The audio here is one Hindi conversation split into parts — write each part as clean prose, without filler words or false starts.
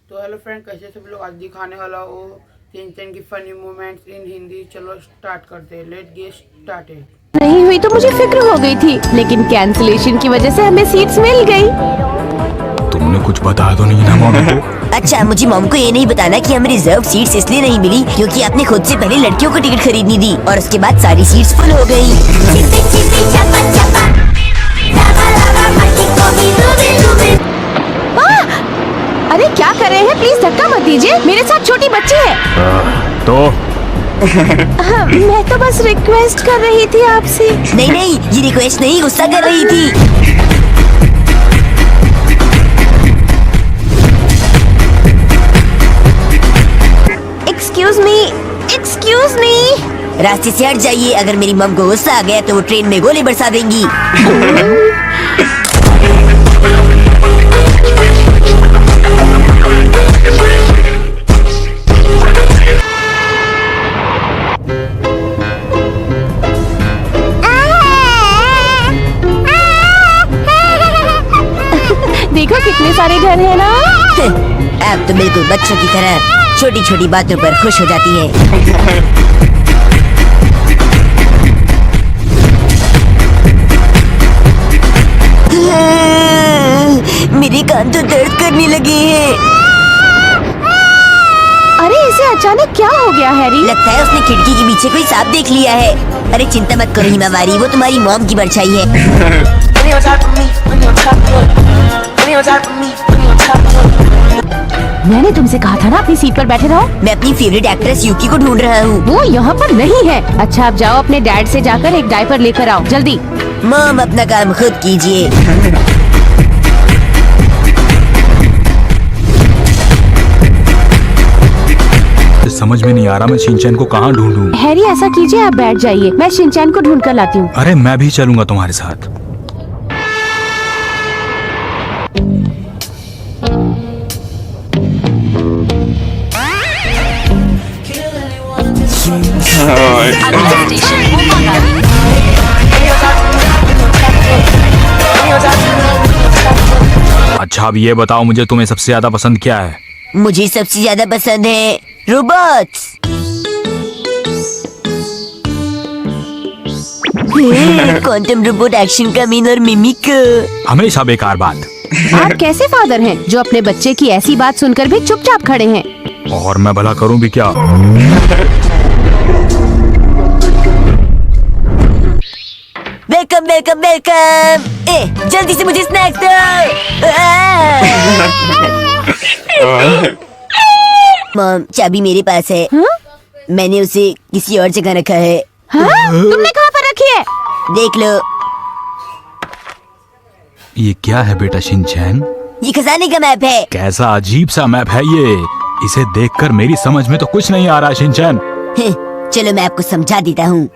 तो हेलो फ्रेंड, कैसे सब लोग आज दिखाने वाला हो शिनचैन की फनी मोमेंट्स इन हिंदी। चलो स्टार्ट करते हैं, लेट गेट स्टार्टेड। नहीं हुई तो मुझे फिक्र हो गई थी, लेकिन कैंसिलेशन की वजह से हमें सीट्स मिल गई। तुमने कुछ बताया तो नहीं ना मॉम को? अच्छा, मुझे मॉम को ये नहीं बताना कि हमें रिजर्व सीट्स इसलिए नहीं मिली क्योंकि आपने खुद से पहले लड़कियों को टिकट खरीदनी दी और उसके बाद सारी सीट्स फुल हो गई। अरे क्या कर रहे हैं, प्लीज धक्का मत दीजिए, मेरे साथ छोटी बच्ची है। तो मैं तो बस रिक्वेस्ट कर रही थी आपसे। नहीं नहीं, ये रिक्वेस्ट नहीं, गुस्सा कर रही थी। Excuse me. रास्ते से हट जाइए, अगर मेरी मम को गुस्सा आ गया तो वो ट्रेन में गोली बरसा देंगी। देखो कितने सारे घर हैं ना। आप तो बिल्कुल बच्चों की तरह छोटी छोटी बातों पर खुश हो जाती है। मेरे कान तो दर्द करने लगे हैं। अरे इसे अचानक क्या हो गया हैरी? लगता है उसने खिड़की के पीछे कोई सांप देख लिया है। अरे चिंता मत करो हिमावारी, वो तुम्हारी मॉम की परछाई है। मैंने तुमसे कहा था ना अपनी सीट पर बैठे रहो। मैं अपनी फेवरेट एक्ट्रेस यूकी को ढूंढ रहा हूँ। वो यहाँ पर नहीं है। अच्छा आप जाओ, अपने डैड से जाकर एक डायपर लेकर आओ जल्दी। मॉम अपना काम खुद कीजिए। समझ में नहीं आ रहा मैं शिनचैन को कहाँ ढूंढूं। हैरी ऐसा कीजिए, आप बैठ जाइए, मैं शिनचैन को ढूंढ कर लाती हूँ। अरे मैं भी चलूंगा तुम्हारे साथ। अच्छा अब ये बताओ मुझे, तुम्हें सबसे ज्यादा पसंद क्या है? मुझे सबसे ज्यादा पसंद है रोबोट्स। क्वांटम रोबोट, एक्शन का मीन और मिमिक। हमेशा बेकार बात। आप कैसे फादर हैं जो अपने बच्चे की ऐसी बात सुनकर भी चुपचाप खड़े हैं? और मैं भला करूं भी क्या? Welcome welcome welcome. जल्दी से मुझे स्नैक्स दो। मॉम, चाबी मेरे पास है। मैंने उसे किसी और जगह रखा है। तुमने कहाँ पर रखी है? देख लो। ये क्या है बेटा शिनचैन? ये खजाने का मैप है। कैसा अजीब सा मैप है ये। इसे देखकर मेरी समझ में तो कुछ नहीं आ रहा शिनचैन। चलो मैं आपको समझा देता हूँ।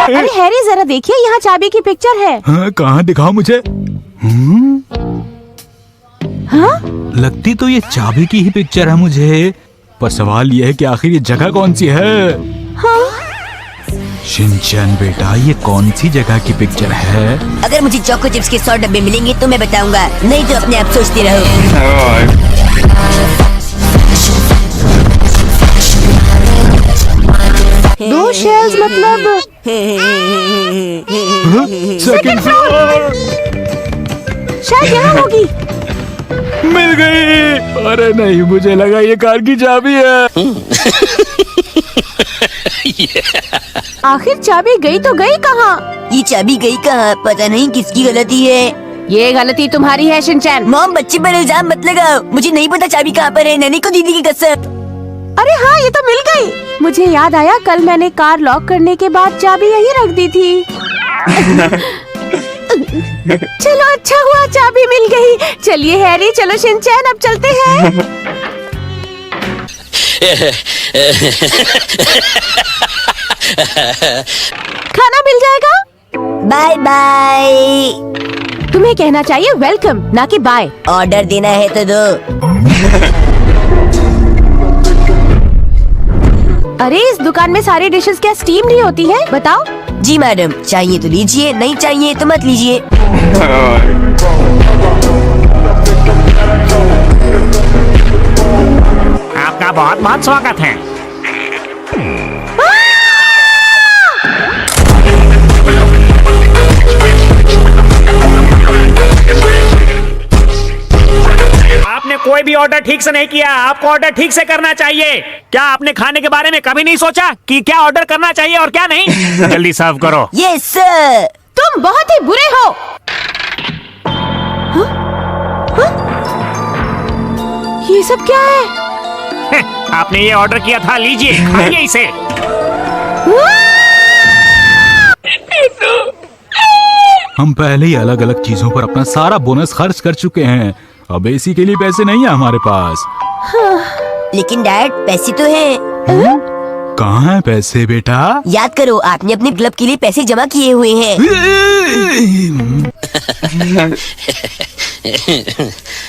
अरे हैरी जरा देखिए, यहाँ चाबी की पिक्चर है। हाँ, कहाँ दिखाओ मुझे। हाँ? लगती तो ये चाबी की ही पिक्चर है मुझे, पर सवाल ये है कि आखिर ये जगह कौन सी है? हाँ? शिनचैन बेटा, ये कौन सी जगह की पिक्चर है? अगर मुझे चोको चिप्स के 100 डब्बे मिलेंगे तो मैं बताऊंगा, नहीं तो अपने आप सोचते रहो। दो शेल्स मतलब सेकंड फ्लोर। शायद यहाँ होगी। मिल गई। अरे नहीं, मुझे लगा ये कार की चाबी है। आखिर चाबी गई तो गई कहाँ? ये चाबी गई कहाँ, पता नहीं किसकी गलती है। ये गलती तुम्हारी है शिनचैन। मॉम, बच्चे पर इल्जाम मत लगाओ, मुझे नहीं पता चाबी कहाँ पर है। नैनी को दीदी की कसम। अरे हाँ, ये तो मिल गई। मुझे याद आया, कल मैंने कार लॉक करने के बाद चाबी यहीं रख दी थी। चलो अच्छा हुआ चाबी मिल गई। चलिए हैरी, चलो शिनचैन, अब चलते हैं। खाना मिल जाएगा। Bye bye. तुम्हें कहना चाहिए वेलकम, ना कि बाय। ऑर्डर देना है तो दो। अरे इस दुकान में सारी डिशेस क्या स्टीम नहीं होती है? बताओ। जी मैडम, चाहिए तो लीजिए, नहीं चाहिए तो मत लीजिए। बहुत बहुत स्वागत है। आपने कोई भी ऑर्डर ठीक से नहीं किया। आपको ऑर्डर ठीक से करना चाहिए। क्या आपने खाने के बारे में कभी नहीं सोचा कि क्या ऑर्डर करना चाहिए और क्या नहीं? जल्दी सर्व करो। Yes sir. तुम बहुत ही बुरे हो। हाँ? हाँ? ये सब क्या है? आपने ये ऑर्डर किया था, लीजिए खाइए इसे। हम पहले ही अलग अलग चीजों पर अपना सारा बोनस खर्च कर चुके हैं। अब एसी के लिए पैसे नहीं है हमारे पास। लेकिन डैड पैसे तो हैं। कहाँ है पैसे बेटा? याद करो, आपने अपने क्लब के लिए पैसे जमा किए हुए हैं।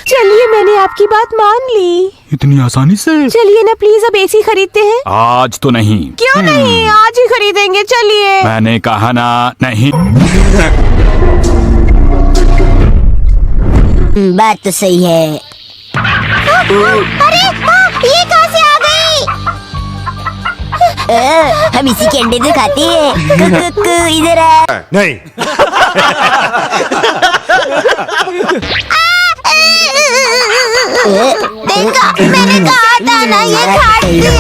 चलिए, मैंने आपकी बात मान ली। इतनी आसानी से? चलिए ना प्लीज, अब एसी खरीदते हैं। आज तो नहीं। क्यों नहीं? आज ही खरीदेंगे, चलिए। मैंने कहा ना नहीं। बात तो सही है। अरे माँ, ये कहाँ से आ गई? हम इसी के अंडे तो खाते हैं। इधर आ। नहीं। देखा, मैंने कहा था ना, ये खाती है।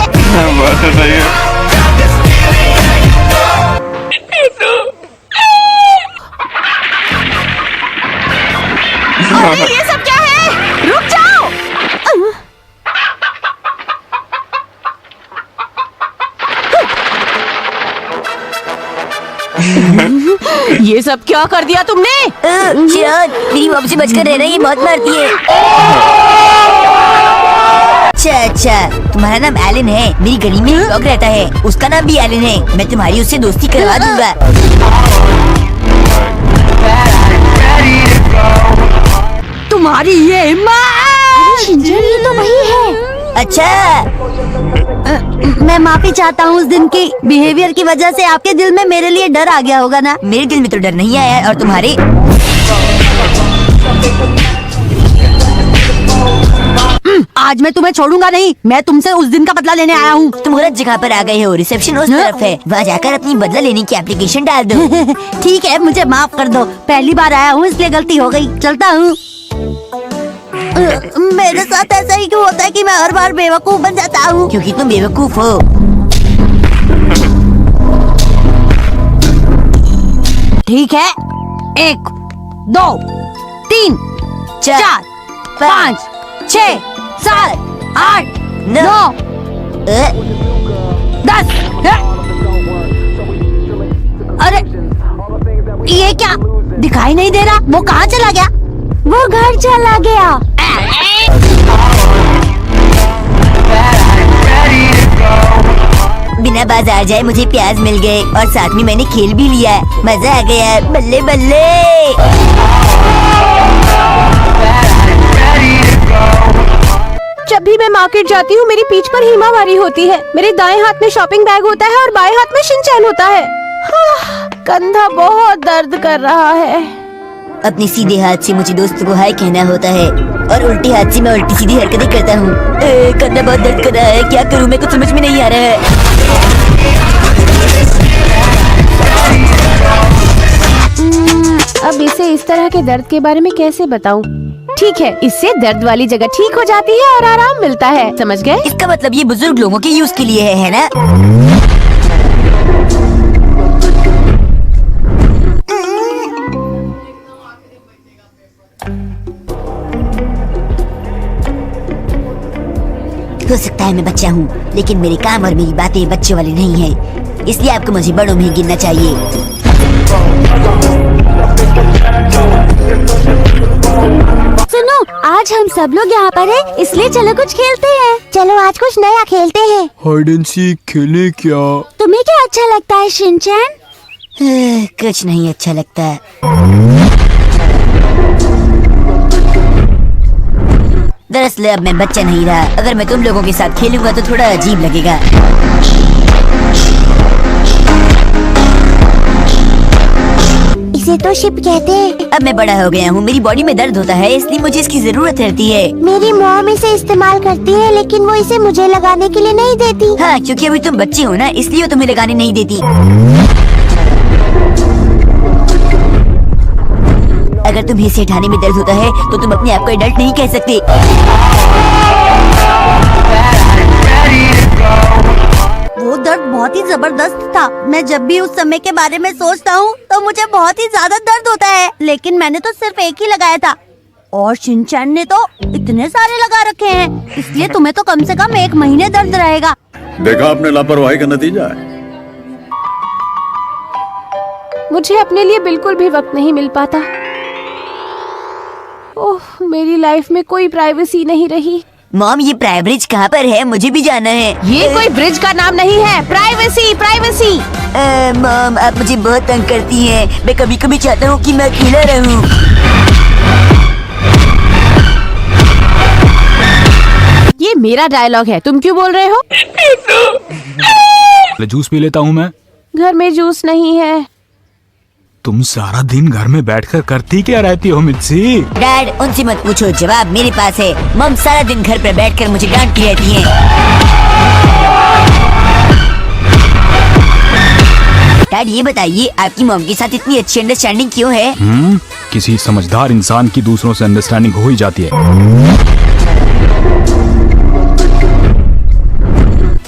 अरे ये सब क्या है? रुक जाओ। ये सब क्या कर दिया तुमने? चिराग, मेरी मॉम से बचकर रहना, ये बहुत मारती है। अच्छा, तुम्हारा नाम एलन है। मेरी गली में एक डॉग रहता है, उसका नाम भी एलन है। मैं तुम्हारी उससे दोस्ती करवा दूंगा। तुम्हारी ये हिम्मत! ये तो वही है। अच्छा, मैं माफी चाहता हूँ। उस दिन के बिहेवियर की वजह से आपके दिल में मेरे लिए डर आ गया होगा ना? मेरे दिल में तो डर नहीं आया। और तुम्हारे? आज मैं तुम्हें छोड़ूंगा नहीं। मैं तुमसे उस दिन का बदला लेने आया हूँ। तुम गलत जगह पर आ गए हो। रिसेप्शन उस तरफ है, वहाँ जाकर अपनी बदला लेने की एप्लीकेशन डाल दो। ठीक है, मुझे माफ कर दो। पहली बार आया हूँ इसलिए गलती हो गई। चलता हूँ। मेरे साथ ऐसा ही क्यों होता है कि मैं हर बार बेवकूफ बन जाता हूँ? क्योंकि तुम बेवकूफ हो। ठीक है, 1 2 3 4 5 6 7 8 9 10। अरे ये क्या? दिखाई नहीं दे रहा। वो कहाँ चला गया? वो घर चला गया। बिना बाजार जाए मुझे प्याज मिल गए और साथ में मैंने खेल भी लिया। मजा आ गया। बल्ले बल्ले। जब भी मैं मार्केट जाती हूँ मेरी पीठ पर हिमावारी होती है। मेरे दाएं हाथ में शॉपिंग बैग होता है और बाएं हाथ में शिनचैन होता है। कंधा बहुत दर्द कर रहा है। अपने सीधे हाथ से मुझे दोस्तों को हाय कहना होता है और उल्टे हाथ से मैं उल्टी सीधी हरकतें करता हूँ। कंधा बहुत दर्द कर रहा है। क्या करूँ? मैं कुछ समझ में नहीं आ रहा है। अब इसे इस तरह के दर्द के बारे में कैसे बताऊं? ठीक है, इससे दर्द वाली जगह ठीक हो जाती है और आराम मिलता है। समझ गए? इसका मतलब ये बुजुर्ग लोगों के यूज के लिए है ना? हो सकता है मैं बच्चा हूँ, लेकिन मेरे काम और मेरी बातें बच्चों वाली नहीं है। इसलिए आपको मुझे बड़ों में गिनना चाहिए। सुनो, आज हम सब लोग यहाँ पर हैं, इसलिए चलो कुछ खेलते हैं। चलो आज कुछ नया खेलते हैं। हाइड एंड सीक खेले क्या? तुम्हें क्या अच्छा लगता है शिनचैन? कुछ नहीं अच्छा लगता। दरअसल अब मैं बच्चा नहीं रहा। अगर मैं तुम लोगों के साथ खेलूंगा तो थोड़ा अजीब लगेगा। इसे तो शिप कहते हैं। अब मैं बड़ा हो गया हूँ, मेरी बॉडी में दर्द होता है, इसलिए मुझे इसकी जरूरत रहती है। मेरी मॉम इसे इस्तेमाल करती है, लेकिन वो इसे मुझे लगाने के लिए नहीं देती। हाँ, क्योंकि अभी तुम बच्चे हो ना, इसलिए वो तुम्हें लगाने नहीं देती। अगर तुम्हें इसे उठाने में दर्द होता है तो तुम अपने आप को एडल्ट नहीं कह सकते। वो दर्द बहुत ही जबरदस्त था। मैं जब भी उस समय के बारे में सोचता हूँ तो मुझे बहुत ही ज्यादा दर्द होता है, लेकिन मैंने तो सिर्फ एक ही लगाया था और शिनचैन ने तो इतने सारे लगा रखे हैं, इसलिए तुम्हें तो कम से कम 1 महीने दर्द रहेगा। देखा आपने लापरवाही का नतीजा है। मुझे अपने लिए बिल्कुल भी वक्त नहीं मिल पाता। ओह, मेरी लाइफ में कोई प्राइवेसी नहीं रही। मॉम, ये प्राइवेट ब्रिज कहाँ पर है? मुझे भी जाना है। ये कोई ब्रिज का नाम नहीं है। Privacy privacy. मॉम, आप मुझे बहुत तंग करती हैं। मैं कभी कभी चाहता हूँ कि मैं अकेला रहूँ। ये मेरा डायलॉग है, तुम क्यों बोल रहे हो? जूस पी लेता हूँ मैं। घर में जूस नहीं है। तुम सारा दिन घर में बैठकर करती क्या रहती हो मिर्ची? डैड, उनसे मत पूछो, जवाब मेरे पास है। मॉम सारा दिन घर पर बैठकर मुझे डांटती रहती हैं। डैड, ये बताइए आपकी मॉम के साथ इतनी अच्छी अंडरस्टैंडिंग क्यों है? किसी समझदार इंसान की दूसरों से अंडरस्टैंडिंग हो ही जाती है।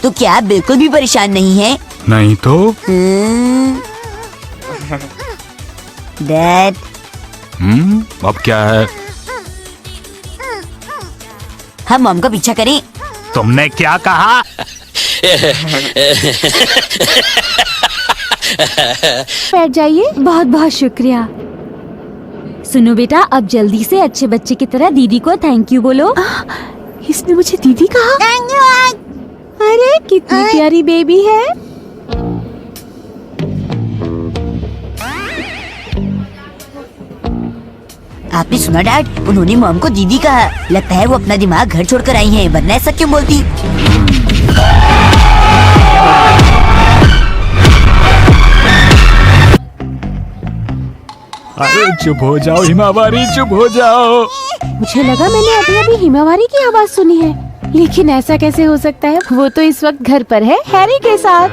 तो क्या आप बिल्कुल भी परेशान नहीं हैं? नहीं तो। डैड, अब क्या है? हम मॉम का पीछा करें? तुमने क्या कहा? बैठ जाइए। बहुत बहुत शुक्रिया। सुनो बेटा, अब जल्दी से अच्छे बच्चे की तरह दीदी को थैंक यू बोलो। इसने मुझे दीदी कहा। अरे कितनी प्यारी बेबी है। आपने सुना डैड, उन्होंने मॉम को दीदी कहा। लगता है वो अपना दिमाग घर छोड़कर आई हैं, वरना ऐसा क्यों बोलती? अरे चुप हो जाओ हिमावारी, चुप हो जाओ। मुझे लगा मैंने अभी अभी हिमावारी की आवाज सुनी है, लेकिन ऐसा कैसे हो सकता है? वो तो इस वक्त घर पर है हैरी के साथ।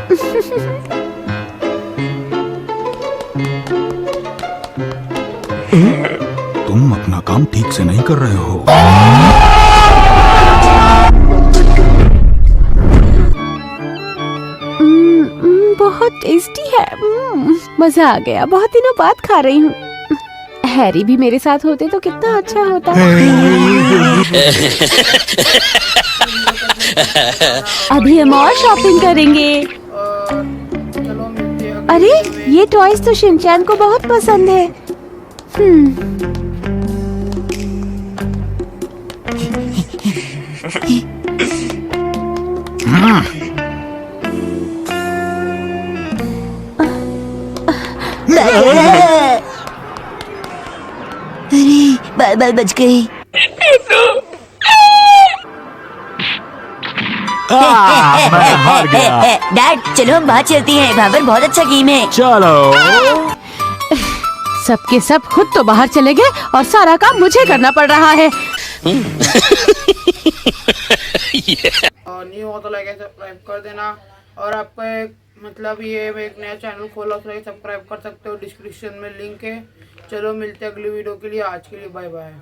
तुम अपना काम ठीक से नहीं कर रहे हो। बहुत टेस्टी है। मजा आ गया, बहुत दिनों बाद खा रही हूँ। हैरी भी मेरे साथ होते तो कितना अच्छा होता। अभी हम और शॉपिंग करेंगे। चलो मिलते हैं। अरे ये टॉयज तो शिनचैन को बहुत पसंद है। अरे बाल बाल बच गए। मैं हार गया। डैड, चलो हम बाहर चलते हैं, वहाँ पर बहुत अच्छा गेम है। चलो। सबके सब खुद तो बाहर चले गए और सारा काम मुझे करना पड़ रहा है। और न्यू हो तो लाइक एंड सब्सक्राइब कर देना। और आपका एक ये एक नया चैनल खोला, उसको सब्सक्राइब कर सकते हो, डिस्क्रिप्शन में लिंक है। चलो मिलते हैं अगली वीडियो के लिए। आज के लिए बाय बाय।